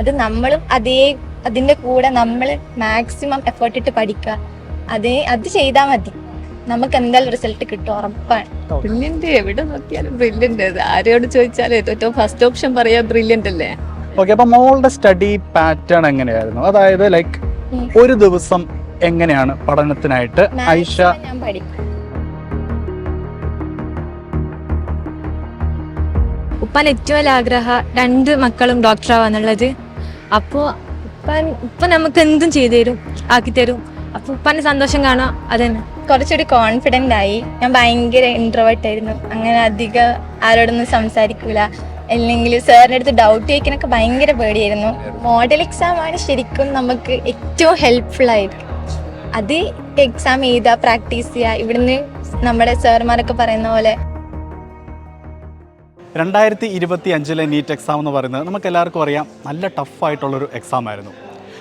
അത് നമ്മളും അതിന്റെ കൂടെ നമ്മൾ മാക്സിമം എഫേർട്ട് ഇട്ട് പഠിക്കുക. അത് ചെയ്താൽ മതി, നമുക്ക് എന്തായാലും റിസൾട്ട് കിട്ടും, ഉറപ്പാണ്. ബ്രില്യന്റ് എവിടെ നോക്കിയാലും ബ്രില്യന്റ്. ആരോട് ചോദിച്ചാലും ഏറ്റവും ഫസ്റ്റ് ഓപ്ഷൻ പറയാ ബ്രില്യന്റ് അല്ലേ. ഓക്കെ, അപ്പൊ മോളുടെ സ്റ്റഡി പാറ്റേൺ എങ്ങനെയായിരുന്നു? അതായത് ലൈക്ക് ഒരു ദിവസം എങ്ങനെയാണ് പഠനത്തിനായിട്ട് ഐഷ? ഞാൻ പഠിക്കും. ഉപ്പാൻ ഏറ്റവും വലിയ ആഗ്രഹം 2 മക്കളും ഡോക്ടറാവാന്നുള്ളത്. അപ്പോൾ ഉപ്പ നമുക്ക് എന്തും ചെയ്തു തരും, ആക്കി തരും. അപ്പൊ ഉപ്പാന്റെ സന്തോഷം കാണാം, അതന്നെ. കുറച്ചുകൂടി കോൺഫിഡൻ്റ് ആയി. ഞാൻ ഭയങ്കര ഇൻട്രോവേർട്ട് ആയിരുന്നു, അങ്ങനെ അധികം ആരോടൊന്നും സംസാരിക്കൂല. അല്ലെങ്കിൽ സാറിൻ്റെ അടുത്ത് ഡൗട്ട് ചോദിക്കാനൊക്കെ ഭയങ്കര പേടിയായിരുന്നു. മോഡൽ എക്സാം ആണ് ശരിക്കും നമുക്ക് ഏറ്റവും ഹെൽപ്ഫുൾ ആയിരിക്കും. അത് എക്സാം എഴുതുക, പ്രാക്ടീസ് ചെയ്യുക. ഇവിടുന്ന് നമ്മുടെ സാർമാരൊക്കെ പറയുന്ന പോലെ 2025 നീറ്റ് എക്സാം എന്ന് പറയുന്നത് നമുക്ക് എല്ലാവർക്കും അറിയാം, നല്ല ടഫായിട്ടുള്ളൊരു എക്സാം ആയിരുന്നു.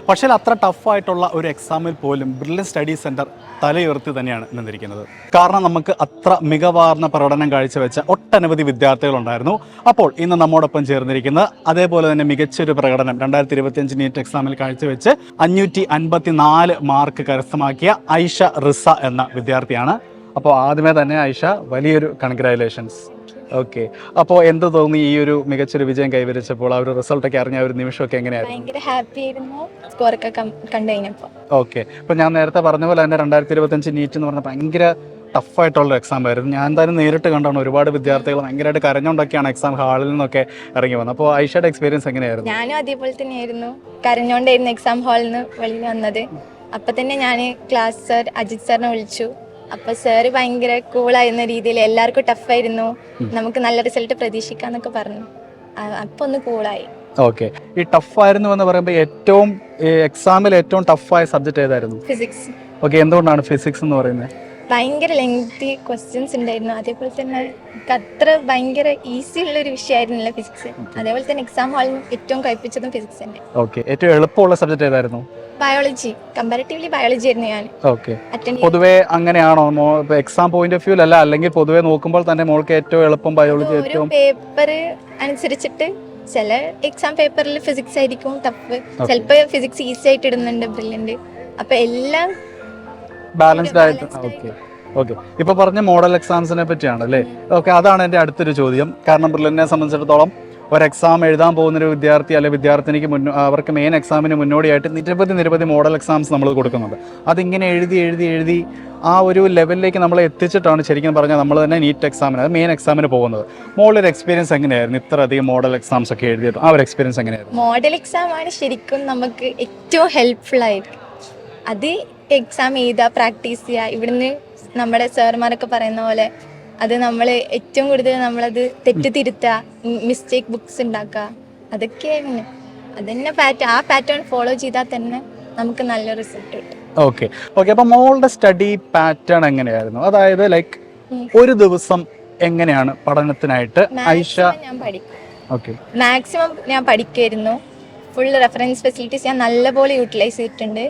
പക്ഷേ അത്ര ടഫായിട്ടുള്ള ഒരു എക്സാമിൽ പോലും ബ്രില്യൻ സ്റ്റഡി സെൻറ്റർ തലയുയർത്തി തന്നെയാണ് നിന്നിരിക്കുന്നത്. കാരണം നമുക്ക് അത്ര മികവാർന്ന പ്രകടനം കാഴ്ചവെച്ച ഒട്ടനവധി വിദ്യാർത്ഥികളുണ്ടായിരുന്നു. അപ്പോൾ ഇന്ന് നമ്മോടൊപ്പം ചേർന്നിരിക്കുന്നത് അതേപോലെ തന്നെ മികച്ചൊരു പ്രകടനം 2025 നീറ്റ് എക്സാമിൽ കാഴ്ചവെച്ച് 554 മാർക്ക് കരസ്ഥമാക്കിയ ഐഷ റിസ എന്ന വിദ്യാർത്ഥിയാണ്. അപ്പോൾ ആദ്യമേ തന്നെ ഐഷ, വലിയൊരു കൺഗ്രാജുലേഷൻസ്. ഓക്കെ, അപ്പോൾ എന്ത് തോന്നി ഈ ഒരു മികച്ചൊരു വിജയം കൈവരിച്ചപ്പോൾ? ആ ഒരു റിസൾട്ടൊക്കെ അറിഞ്ഞ ഒരു നിമിഷമൊക്കെ എങ്ങനെയായിരുന്നു? ഭയങ്കര ഹാപ്പി ആയിരുന്നു സ്കോറൊക്കെ കണ്ടു കഴിഞ്ഞപ്പോൾ. ഓക്കെ, ഇപ്പം ഞാൻ നേരത്തെ പറഞ്ഞ പോലെ തന്നെ 2025 നീറ്റ് എന്ന് പറഞ്ഞാൽ ഭയങ്കര ടഫായിട്ടുള്ള എക്സാം ആയിരുന്നു. ഞാൻ എന്തായാലും നേരിട്ട് കണ്ടാണ് ഒരുപാട് വിദ്യാർത്ഥികൾ ഭയങ്കരമായിട്ട് കരഞ്ഞുകൊണ്ടൊക്കെയാണ് എക്സാം ഹാളിൽ നിന്നൊക്കെ ഇറങ്ങി വന്നത്. അപ്പോൾ ഐഷയുടെ എക്സ്പീരിയൻസ് എങ്ങനെയായിരുന്നു? ഞാനും അതേപോലെ തന്നെയായിരുന്നു, കരഞ്ഞോണ്ടായിരുന്നു എക്സാം ഹാളിൽ നിന്ന് വെളിയിൽ വന്നത്. അപ്പം തന്നെ ഞാൻ ക്ലാസ് സാർ അജിത് സാറിനെ വിളിച്ചു. അപ്പോൾ സാറ് ഭയങ്കര കൂളായിരുന്ന രീതിയിൽ എല്ലാവർക്കും ടഫായിരുന്നു, നമുക്ക് നല്ല റിസൾട്ട് പ്രതീക്ഷിക്കാന്നൊക്കെ പറഞ്ഞു. അപ്പോൾ ഒന്ന് കൂളായി. ഓക്കെ, ഈ ടഫായിരുന്നു എന്ന് പറയുമ്പോൾ എക്സാമിൽ ഏറ്റവും ടഫായ സബ്ജക്റ്റ് ഏതായിരുന്നു? ഫിസിക്സ്. ഓക്കെ, എന്തുകൊണ്ടാണ് ഫിസിക്സ് എന്ന് പറയുന്നത്? ഭയങ്കര ലെങ്തി ക്വസ്റ്റ്യൻസ് ഉണ്ടായിരുന്നു. അതേപോലെ തന്നെ എനിക്ക് അത്ര ഭയങ്കര ഈസി ഉള്ളൊരു വിഷയമായിരുന്നില്ല ഫിസിക്സ്. അതേപോലെ തന്നെ എക്സാം ഹാളിൽ ഏറ്റവും കഴിപ്പിച്ചതും ഫിസിക്സ് തന്നെ. ഓക്കെ, ഏറ്റവും എളുപ്പമുള്ള സബ്ജക്റ്റ് ഏതായിരുന്നു? ബയോളജി. കമ്പാരിറ്റീവ്ലി ബയോളജി ആയിരുന്നു ഞാൻ ഓക്കെ. പൊതുവേ അങ്ങനെയാണോ എക്സാം പോയിന്റ് ഓഫ് വ്യൂ അല്ല, അല്ലെങ്കിൽ പൊതുവേ നോക്കുമ്പോൾ തന്നെ മോൾക്ക് ഏറ്റവും എളുപ്പം ബയോളജി? ഏറ്റവും പേപ്പർ അനുസരിച്ചിട്ട് ചില എക്സാം പേപ്പറിൽ ഫിസിക്സ് ആയിരിക്കും ടഫ്, ചിലപ്പോൾ ഫിസിക്സ് ഈസി ആയിട്ട് ഇടുന്നുണ്ട് ബ്രില്യന്റ്. അപ്പൊ എല്ലാം ബാലൻസ്ഡ് ആയിട്ട്. ഓക്കെ ഓക്കെ, ഇപ്പൊ പറഞ്ഞ മോഡൽ എക്സാംസിനെ പറ്റിയാണ് അല്ലേ? ഓക്കെ, അതാണ് എൻ്റെ അടുത്തൊരു ചോദ്യം. കാരണം ബ്രില്യന്റിനെ സംബന്ധിച്ചിടത്തോളം ഒരു എക്സാം എഴുതാൻ പോകുന്നൊരു വിദ്യാർത്ഥി അല്ലെങ്കിൽ വിദ്യാർത്ഥിനിക്ക് അവർക്ക് മെയിൻ എക്സാമിന് മുന്നോടിയായിട്ട് നിരവധി മോഡൽ എക്സാംസ് നമ്മൾ കൊടുക്കുന്നുണ്ട്. അതിങ്ങനെ എഴുതി ആ ഒരു ലെവലിലേക്ക് നമ്മളെ എത്തിച്ചിട്ടാണ് ശരിക്കും പറഞ്ഞാൽ നമ്മൾ തന്നെ നീറ്റ് എക്സാമിന്, മെയിൻ എക്സാമിന് പോകുന്നത്. മോഡലൊരു എക്സ്പീരിയൻസ് എങ്ങനെയായിരുന്നു? ഇത്രയധികം മോഡൽ എക്സാംസ് ഒക്കെ എഴുതിയിട്ട് ആ ഒരു എക്സ്പീരിയൻസ് എങ്ങനെയായിരുന്നു? മോഡൽ എക്സാം ആണ് ശരിക്കും നമുക്ക് ഏറ്റവും ഹെൽപ്ഫുൾ ആയിരിക്കും. അത് എക്സാം എഴുതുക, പ്രാക്ടീസ് ചെയ്യുക. ഇവിടുന്ന് നമ്മുടെ സാർമാരൊക്കെ പറയുന്ന പോലെ അത് നമ്മൾ ഏറ്റവും കൂടുതൽ നമ്മളത് തിരുത്തുക, മിസ്റ്റേക്ക് ബുക്സ് ഉണ്ടാക്കുക, അതൊക്കെയാണ്. അതന്നെ ആ പാറ്റേൺ ഫോളോ ചെയ്താൽ തന്നെ നമുക്ക് നല്ല റിസൾട്ട് കിട്ടും. ഓക്കെ ഓക്കെ, അപ്പൊ മോളുടെ സ്റ്റഡി പാറ്റേൺ എങ്ങനെയായിരുന്നു? അതായത് ലൈക്ക് ഒരു ദിവസം എങ്ങനെയാണ് പഠനത്തിനായിട്ട് ഐഷ? ഞാൻ പഠിക്കും. ഓക്കെ, മാക്സിമം ഞാൻ പഠിക്കുമായിരുന്നു. ഫുൾ റെഫറൻസ് ഫെസിലിറ്റീസ് ഞാൻ നല്ലപോലെ യൂട്ടിലൈസ് ചെയ്തിട്ടുണ്ട്.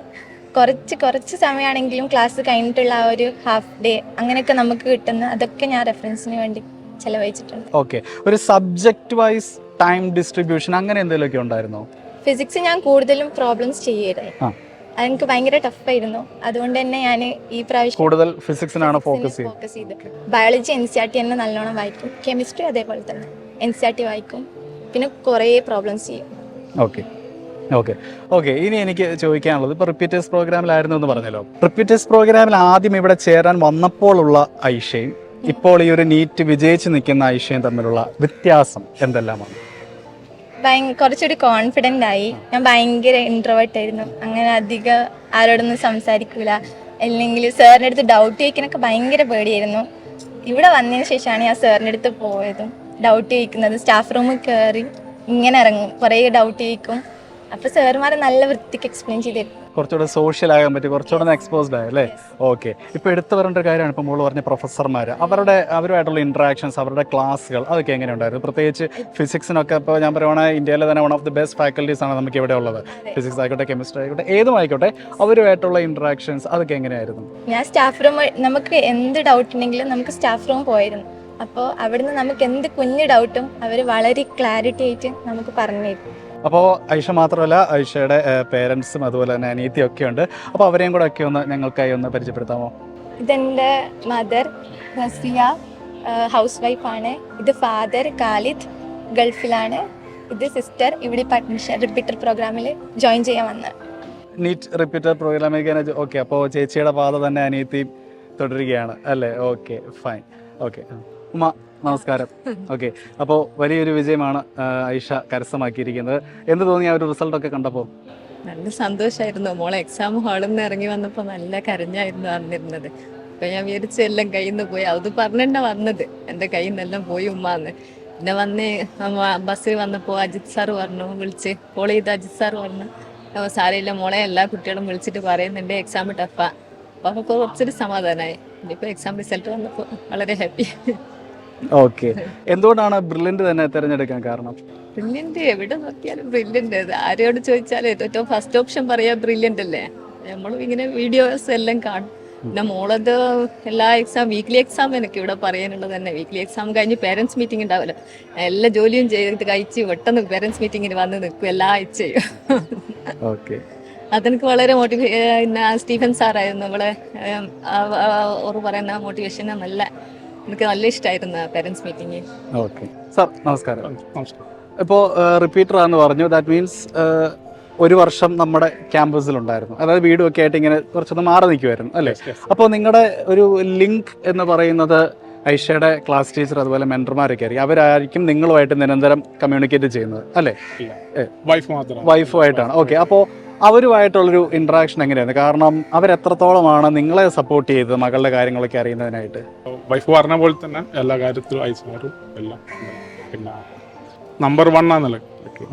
കുറച്ച് സമയമാണെങ്കിലും ക്ലാസ് കഴിഞ്ഞിട്ടുള്ള ആ ഒരു ഹാഫ് ഡേ അങ്ങനെയൊക്കെ നമുക്ക് കിട്ടുന്ന അതൊക്കെ ഞാൻ റെഫറൻസിന് വേണ്ടി ചെലവഴിച്ചിട്ടുണ്ട്. ഓക്കെ, ഒരു സബ്ജക്ട് വൈസ് ടൈം ഡിസ്ട്രിബ്യൂഷൻ അങ്ങനെ എന്തെങ്കിലുമൊക്കെ ഉണ്ടായിരുന്നോ? ഫിസിക്സ് ഞാൻ കൂടുതലും പ്രോബ്ലംസ് ചെയ്യുമായിരുന്നു, അതെനിക്ക് ഭയങ്കര ടഫായിരുന്നു. അതുകൊണ്ട് തന്നെ ഞാൻ ഈ പ്രാവശ്യം കൂടുതൽ ഫിസിക്സിനാണ് ഫോക്കസ് ചെയ്ത്. ബയോളജി NCERT തന്നെ നല്ലോണം വായിക്കും, കെമിസ്ട്രി അതേപോലെ തന്നെ NCERT വായിക്കും, പിന്നെ കുറേ പ്രോബ്ലംസ് ചെയ്യും. ഓക്കെ ഓക്കെ ഓക്കെ, ഇനി എനിക്ക് ചോദിക്കാനുള്ളത്, ഇപ്പോൾ റിപ്പീറ്റേഴ്സ് പ്രോഗ്രാമിലായിരുന്നു എന്ന് പറഞ്ഞല്ലോ. റിപ്പീറ്റേഴ്സ് പ്രോഗ്രാമിൽ ആദ്യം ഇവിടെ ചേരാൻ വന്നപ്പോഴുള്ള ഐഷയും ഇപ്പോൾ ഈ ഒരു നീറ്റ് വിജയിച്ച് നിൽക്കുന്ന ഐഷയും തമ്മിലുള്ള വ്യത്യാസം എന്തെല്ലാമാണ്? കുറച്ചുകൂടി കോൺഫിഡൻ്റ് ആയി. ഞാൻ ഭയങ്കര ഇൻട്രോവേർട്ട് ആയിരുന്നു, അങ്ങനെ അധികം ആരോടൊന്നും സംസാരിക്കൂല. അല്ലെങ്കിൽ സാറിൻ്റെ അടുത്ത് ഡൗട്ട് ചോദിക്കാനൊക്കെ ഭയങ്കര പേടിയായിരുന്നു. ഇവിടെ വന്നതിന് ശേഷമാണ് ഞാൻ സാറിൻ്റെ അടുത്ത് പോയതും ഡൗട്ട് ചോദിക്കുന്നത്. സ്റ്റാഫ് റൂമിൽ കയറി ഇങ്ങനെ ഇറങ്ങും, കുറേ ഡൗട്ട് ചോദിക്കും. അപ്പോൾ സാറുമാർ നല്ല വൃത്തിക്ക് എക്സ്പ്ലെയിൻ ചെയ്ത് തരും. കുറച്ചുകൂടെ സോഷ്യൽ ആകാൻ പറ്റി, കുറച്ചുകൂടെ എക്സ്പോസ്ഡ് ആയി അല്ലേ? ഓക്കെ, ഇപ്പോൾ എടുത്തു പറയേണ്ട ഒരു കാര്യമാണ് ഇപ്പോൾ മോള് പറഞ്ഞ പ്രൊഫസർമാർ, അവരുമായിട്ടുള്ള ഇൻട്രാക്ഷൻസ്, അവരുടെ ക്ലാസ്സുകൾ, അതൊക്കെ എങ്ങനെയുണ്ടായിരുന്നു? പ്രത്യേകിച്ച് ഫിസിക്സിനൊക്കെ ഇപ്പോൾ ഞാൻ പറയുവാണെങ്കിൽ ഇന്ത്യയിലെ തന്നെ one of the best faculties ആണ് നമുക്ക് ഇവിടെ ഉള്ളത്. ഫിസിക്സ് ആയിക്കോട്ടെ, കെമിസ്ട്രി ആയിക്കോട്ടെ, ഏതും ആയിക്കോട്ടെ, അവരുമായിട്ടുള്ള ഇൻട്രാക്ഷൻസ് അതൊക്കെ എങ്ങനെയായിരുന്നു? ഞാൻ സ്റ്റാഫ് റൂം, നമുക്ക് എന്ത് ഡൗട്ട് ഉണ്ടെങ്കിലും നമുക്ക് സ്റ്റാഫ് റൂം പോയിരുന്നു. അപ്പോൾ അവിടുന്ന് നമുക്ക് എന്ത് കുഞ്ഞു ഡൗട്ടും അവർ വളരെ ക്ലാരിറ്റി ആയിട്ട് നമുക്ക് പറഞ്ഞു തരും. അപ്പോൾ ഐഷ മാത്രമല്ല, ഐഷയുടെ പേരൻസും അതുപോലെ തന്നെ അനിയത്തിയും ഒക്കെ ഉണ്ട്. അപ്പോൾ അവരെയും കൂടെ ഒക്കെ ഒന്ന് ഞങ്ങൾക്കായി ഒന്ന് പരിചയപ്പെടുത്താമോ? ഇതെൻ്റെ മദർ റസിയ, ഹൗസ് വൈഫാണ്. ഇത് ഫാദർ ഖാലിദ്, ഗൾഫിലാണ്. ഇത് സിസ്റ്റർ, ഇവിടെ അഡ്മിഷൻ റിപ്പീറ്റർ പ്രോഗ്രാമിൽ ജോയിൻ ചെയ്യാൻ വന്നത്. നീറ്റ് റിപ്പീറ്റർ പ്രോഗ്രാമിലേക്ക്. ഓക്കെ, അപ്പോൾ ചേച്ചിയുടെ പാത തന്നെ അനിയത്തിയും തുടരുകയാണ് അല്ലേ? Okay, fine. ഓക്കെ, ഉമ്മ നമസ്കാരം. ഓക്കെ, അപ്പോൾ വലിയൊരു വിജയമാണ് ഐഷ കരസ്ഥമാക്കിയിരിക്കുന്നത്. എന്ത് തോന്നി ആ ഒരു റിസൾട്ടൊക്കെ കണ്ടപ്പോൾ? നല്ല സന്തോഷമായിരുന്നു. മോളെ എക്സാം ഹാളിൽ നിന്ന് ഇറങ്ങി വന്നപ്പോൾ നല്ല കരഞ്ഞായിരുന്നു വന്നിരുന്നത്. അപ്പം ഞാൻ വിചാരിച്ചു എല്ലാം കയ്യിൽ നിന്ന് പോയി. അത് പറഞ്ഞെന്നെ വന്നത്, എൻ്റെ കയ്യിൽ നിന്നെല്ലാം പോയി ഉമ്മാന്ന്. പിന്നെ വന്ന് ബസ്സിൽ വന്നപ്പോൾ അജിത് സാറ് പറഞ്ഞു, വിളിച്ച് കോൾ ചെയ്ത് അജിത് സാറ് പറഞ്ഞു, സാരമില്ല മോളെ, എല്ലാ കുട്ടികളും വിളിച്ചിട്ട് പറയുന്നുണ്ട് എക്സാം ടഫാ. അപ്പോൾ കുറച്ചൊരു സമാധാനമായി. ഇനിയിപ്പോൾ എക്സാം റിസൾട്ട് വന്നപ്പോൾ വളരെ ഹാപ്പി. ഓക്കെ, എന്തുകൊണ്ടാണ് ബ്രില്യൻ്റ് തന്നെ തിരഞ്ഞെടുക്കാൻ കാരണം? ബ്രില്യൻ്റ് എവിടെ നോക്കിയാലും ബ്രില്യൻ്റ്. ആരോട് ചോദിച്ചാലും ഏറ്റവും ഫസ്റ്റ് ഓപ്ഷൻ പറയാ ബ്രില്യൻ്റ് അല്ലേ. നമ്മളും ഇങ്ങനെ വീഡിയോസ് എല്ലാം കാണും. പിന്നെ മോളത് എല്ലാ വീക്ക്ലി എക്സാം എനിക്ക് ഇവിടെ പറയാനുള്ളത് തന്നെ. വീക്ക്ലി എക്സാം കഴിഞ്ഞ് പേരൻസ് മീറ്റിംഗ് ഉണ്ടാവില്ല, എല്ലാ ജോലിയും ചെയ്ത് കഴിച്ച് പെട്ടെന്ന് പേരൻസ് മീറ്റിങ്ങിന് വന്ന് നിൽക്കും എല്ലാ ആഴ്ചയും. ഓക്കെ, അതെനിക്ക് വളരെ സ്റ്റീഫൻ സാറായിരുന്നു നമ്മളെ ഓറ് പറയുന്ന മോട്ടിവേഷൻ നല്ല, എനിക്ക് നല്ല ഇഷ്ടമായിരുന്നു പേരൻസ് മീറ്റിംഗ്. ഓക്കെ സാർ നമസ്കാരം. ഇപ്പോൾ റിപ്പീറ്ററാന്ന് പറഞ്ഞു, ദാറ്റ് മീൻസ് ഒരു വർഷം നമ്മുടെ ക്യാമ്പസിലുണ്ടായിരുന്നു, അതായത് വീടും ഒക്കെ ആയിട്ട് ഇങ്ങനെ കുറച്ചൊന്ന് മാറി നിൽക്കുമായിരുന്നു അല്ലേ? അപ്പോൾ നിങ്ങളുടെ ഒരു ലിങ്ക് എന്ന് പറയുന്നത് ഐഷയുടെ ക്ലാസ് ടീച്ചർ അതുപോലെ മെൻറ്റർമാരൊക്കെ ആയിരിക്കും, അവരായിരിക്കും നിങ്ങളുമായിട്ട് നിരന്തരം കമ്മ്യൂണിക്കേറ്റ് ചെയ്യുന്നത് അല്ലേ? വൈഫുമായിട്ടാണ്. ഓക്കെ, അപ്പോൾ അവരുമായിട്ടുള്ളൊരു ഇൻട്രാക്ഷൻ എങ്ങനെയായിരുന്നു? കാരണം അവരെത്രത്തോളമാണ് നിങ്ങളെ സപ്പോർട്ട് ചെയ്തത് മകളുടെ കാര്യങ്ങളൊക്കെ അറിയുന്നതിനായിട്ട്? വൈഫ് പറഞ്ഞ പോലെ തന്നെ എല്ലാ കാര്യത്തിലും അയച്ചുമാരും എല്ലാം. പിന്നെ നമ്പർ 1 ആണല്ലോ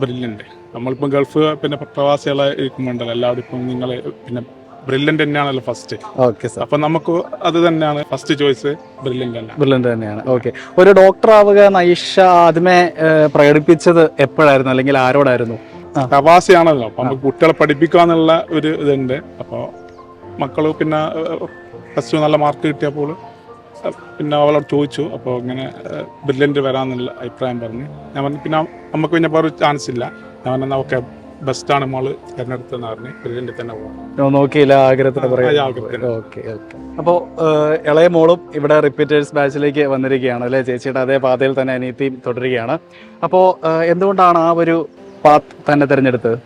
ബ്രില്യൻ്റ്. നമ്മളിപ്പോൾ ഗൾഫ് പിന്നെ പ്രവാസികളെ ഇരിക്കുമ്പോണ്ടല്ലോ എല്ലാവരും ഇപ്പം നിങ്ങൾ പിന്നെ ബ്രില്യൻ്റ് തന്നെയാണല്ലോ ഫസ്റ്റ്. ഓക്കെ സാർ, അപ്പം നമുക്ക് അത് തന്നെയാണ് ഫസ്റ്റ് ചോയ്സ്, ബ്രില്യൻ്റ് തന്നെ. ബ്രില്യൻ്റ് തന്നെയാണ്. ഓക്കെ, ഒരു ഡോക്ടർ ആവുക എന്ന് ഐഷ ആദ്യമേ പ്രകടിപ്പിച്ചത് എപ്പോഴായിരുന്നു, അല്ലെങ്കിൽ ആരോടായിരുന്നു? പ്രവാസിയാണല്ലോ, അപ്പം നമുക്ക് കുട്ടികളെ പഠിപ്പിക്കാന്നുള്ള ഒരു ഇതുണ്ട്. അപ്പോൾ മക്കൾ പിന്നെ ഫസ്റ്റ് നല്ല മാർക്ക് കിട്ടിയപ്പോൾ പിന്നെ അവളോട് ചോദിച്ചു, അപ്പോൾ ഇങ്ങനെ ബ്രില്യൻ്റ് വരാമെന്നുള്ള അഭിപ്രായം പറഞ്ഞു. ഞാൻ പറഞ്ഞു പിന്നെ നമുക്ക് പിന്നെ വേറെ ചാൻസ് ഇല്ല. ഞാൻ പറഞ്ഞാൽ ഓക്കെ ബെസ്റ്റാണ് മോള് തിരഞ്ഞെടുത്തെന്ന് പറഞ്ഞ് ബ്രില്യൻ്റ് തന്നെ പോകാം നോക്കിയില്ല, ആഗ്രഹത്തിന് പറയാം. ഓക്കെ ഓക്കെ, അപ്പോൾ ഇളയ മോളും ഇവിടെ റിപ്പീറ്റേഴ്സ് ബാച്ചിലേക്ക് വന്നിരിക്കുകയാണ് അല്ലേ? ചേച്ചിയുടെ അതേ പാതയിൽ തന്നെ അനിയത്തിയും തുടരുകയാണ്. അപ്പോൾ എന്തുകൊണ്ടാണ് ആ ഒരു പാത്ത് തന്നെ തിരഞ്ഞെടുത്തത്?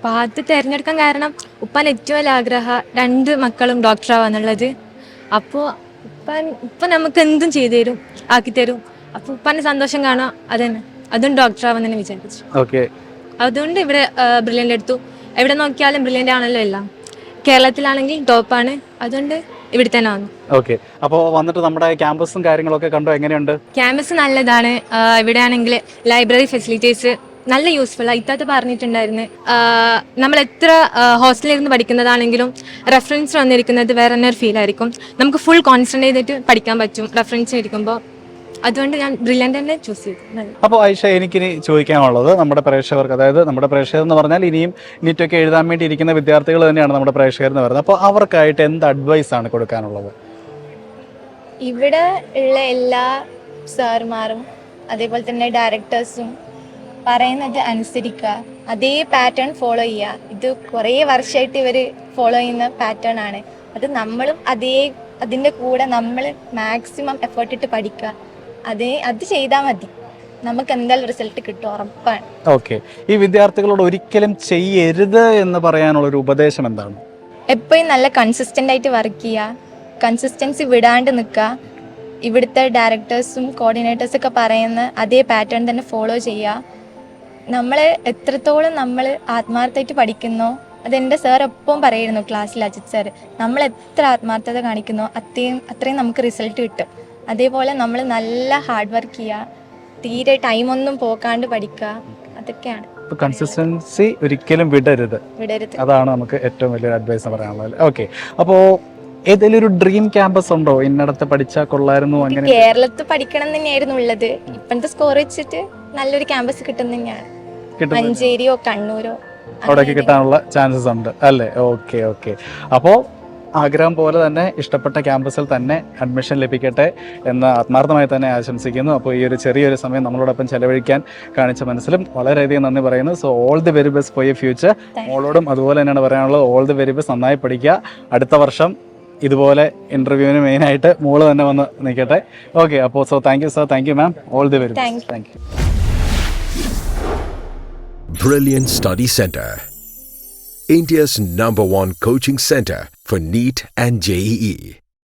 പാത്ത് തിരഞ്ഞെടുക്കാൻ കാരണം ഉപ്പാൻ ഏറ്റവും വലിയ ആഗ്രഹം 2 മക്കളും ഡോക്ടറാവാന്നുള്ളത്. അപ്പോൾ ഇപ്പം നമുക്ക് എന്തും ചെയ്തു തരും, ആക്കി തരും. അപ്പോൾ ഉപ്പാൻ്റെ സന്തോഷം കാണാം, അതന്നെ, അതും ഡോക്ടറാവാൻ തന്നെ വിചാരിച്ചു. ഓക്കെ, അതുകൊണ്ട് ഇവിടെ ബ്രില്യൻ്റ് എടുത്തു. എവിടെ നോക്കിയാലും ബ്രില്യൻ്റ് ആണല്ലോ എല്ലാം. കേരളത്തിലാണെങ്കിൽ ടോപ്പാണ്, അതുകൊണ്ട് ഇവിടെ തന്നെ വന്നു. ഓക്കെ, അപ്പോൾ വന്നിട്ട് നമ്മുടെ ക്യാമ്പസും കാര്യങ്ങളൊക്കെ കണ്ടോ? എങ്ങനെയുണ്ട്? ക്യാമ്പസ് നല്ലതാണ്. ഇവിടെ ആണെങ്കിൽ ലൈബ്രറി ഫെസിലിറ്റീസ് നല്ല യൂസ്ഫുൾ. ഇത്താത്ത പറഞ്ഞിട്ടുണ്ടായിരുന്നു, നമ്മൾ എത്ര ഹോസ്റ്റലിൽ ഇരുന്ന് പഠിക്കുന്നതാണെങ്കിലും റെഫറൻസ് വന്നിരിക്കുന്നത് വേറെ തന്നെ ഒരു ഫീൽ ആയിരിക്കും. നമുക്ക് ഫുൾ കോൺസെൻട്രേറ്റ് ചെയ്തിട്ട് പഠിക്കാൻ പറ്റും റെഫറൻസ് ഇരിക്കുമ്പോൾ. അതുകൊണ്ട് ഞാൻ ബ്രില്യൻ്റ് തന്നെ ചൂസ് ചെയ്തു. അപ്പോൾ ഐഷ, എനിക്കിനി ചോദിക്കാനുള്ളത് നമ്മുടെ പ്രേക്ഷകർക്ക്, അതായത് നമ്മുടെ പ്രേക്ഷകർ എന്ന് പറഞ്ഞാൽ ഇനിയും നീറ്റൊക്കെ എഴുതാൻ വേണ്ടി ഇരിക്കുന്ന വിദ്യാർത്ഥികൾ തന്നെയാണ് നമ്മുടെ പ്രേക്ഷകർ എന്ന് പറയുന്നത്. അപ്പോൾ അവർക്കായിട്ട് എന്ത് അഡ്വൈസ് ആണ് കൊടുക്കാനുള്ളത്? ഇവിടെ ഉള്ള എല്ലാ സാറുമാരും അതേപോലെ തന്നെ ഡയറക്ടേഴ്സും പറയുന്നത് അനുസരിക്കുക, അതേ പാറ്റേൺ ഫോളോ ചെയ്യുക. ഇത് കുറേ വർഷമായിട്ട് ഇവർ ഫോളോ ചെയ്യുന്ന പാറ്റേൺ ആണ്. അത് നമ്മളും അതിൻ്റെ കൂടെ നമ്മൾ മാക്സിമം എഫേർട്ട് ഇട്ട് പഠിക്കുക. അത് ചെയ്താൽ മതി, നമുക്ക് എന്തായാലും റിസൾട്ട് കിട്ടും, ഉറപ്പാണ്. ഓക്കെ, ഈ വിദ്യാർത്ഥികളോട് ഒരിക്കലും ചെയ്യരുത് എന്ന് പറയാനുള്ളൊരു ഉപദേശം എന്താണ്? എപ്പോഴും നല്ല കൺസിസ്റ്റൻ്റ് ആയിട്ട് വർക്ക് ചെയ്യുക, കൺസിസ്റ്റൻസി വിടാണ്ട് നിൽക്കുക. ഇവിടുത്തെ ഡയറക്ടേഴ്സും കോർഡിനേറ്റേഴ്സൊക്കെ പറയുന്ന അതേ പാറ്റേൺ തന്നെ ഫോളോ ചെയ്യുക. നമ്മൾ എത്രത്തോളം നമ്മൾ ആത്മാർത്ഥമായിട്ട് പഠിക്കുന്നോ, അതെൻ്റെ സാർ എപ്പോഴും പറയായിരുന്നു ക്ലാസ്സിൽ, അജിത് സാർ, നമ്മൾ എത്ര ആത്മാർത്ഥത കാണിക്കുന്നോ അത്രയും നമുക്ക് റിസൾട്ട് കിട്ടും. അതേപോലെ നമ്മൾ നല്ല ഹാർഡ് വർക്ക് ചെയ്യുക, തീരെ ടൈമൊന്നും പോക്കാണ്ട് പഠിക്കുക, അതൊക്കെയാണ്. കൺസിസ്റ്റൻസി ഒരിക്കലും വിടരുത്, അതാണ് നമുക്ക് ഏറ്റവും വലിയൊരു അഡ്വൈസ് പറയാനുള്ളത്. ഓക്കെ, അപ്പോൾ ഏതെങ്കിലും ഒരു ഡ്രീം ക്യാമ്പസ് ഉണ്ടോ, ഇന്നടത്ത് പഠിച്ചാൽ കൊള്ളായിരുന്നു അങ്ങനെ? കേരളത്തിൽ പഠിക്കണം തന്നെയായിരുന്നു ഉള്ളത്. ഇപ്പോഴത്തെ സ്കോർ വെച്ചിട്ട് നല്ലൊരു ക്യാമ്പസ് കിട്ടും തന്നെയാണ്. മഞ്ചേരിയോ കണ്ണൂരോ അവിടേക്ക് കിട്ടാനുള്ള ചാൻസസ് ഉണ്ട് അല്ലേ? ഓക്കെ ഓക്കെ, അപ്പോൾ ആഗ്രഹം പോലെ തന്നെ ഇഷ്ടപ്പെട്ട ക്യാമ്പസിൽ തന്നെ അഡ്മിഷൻ ലഭിക്കട്ടെ എന്ന് ആത്മാർത്ഥമായി തന്നെ ആശംസിക്കുന്നു. അപ്പോൾ ഈ ഒരു ചെറിയൊരു സമയം നമ്മളോടൊപ്പം ചെലവഴിക്കാൻ കാണിച്ച മനസ്സിലും വളരെയധികം നന്ദി പറയുന്നു. So all the very best for your future. മോളോടും അതുപോലെ തന്നെയാണ് പറയാനുള്ളത്, ഓൾ ദി വെരി ബെസ്റ്റ്. നന്നായി പഠിക്കുക. അടുത്ത വർഷം ഇതുപോലെ ഇൻ്റർവ്യൂവിന് മെയിനായിട്ട് മോള് തന്നെ വന്ന് നിൽക്കട്ടെ. ഓക്കെ, അപ്പോൾ so thank you sir, thank you ma'am, all the very best. Thank you. Brilliant Study Center, India's #1 coaching center for NEET and JEE.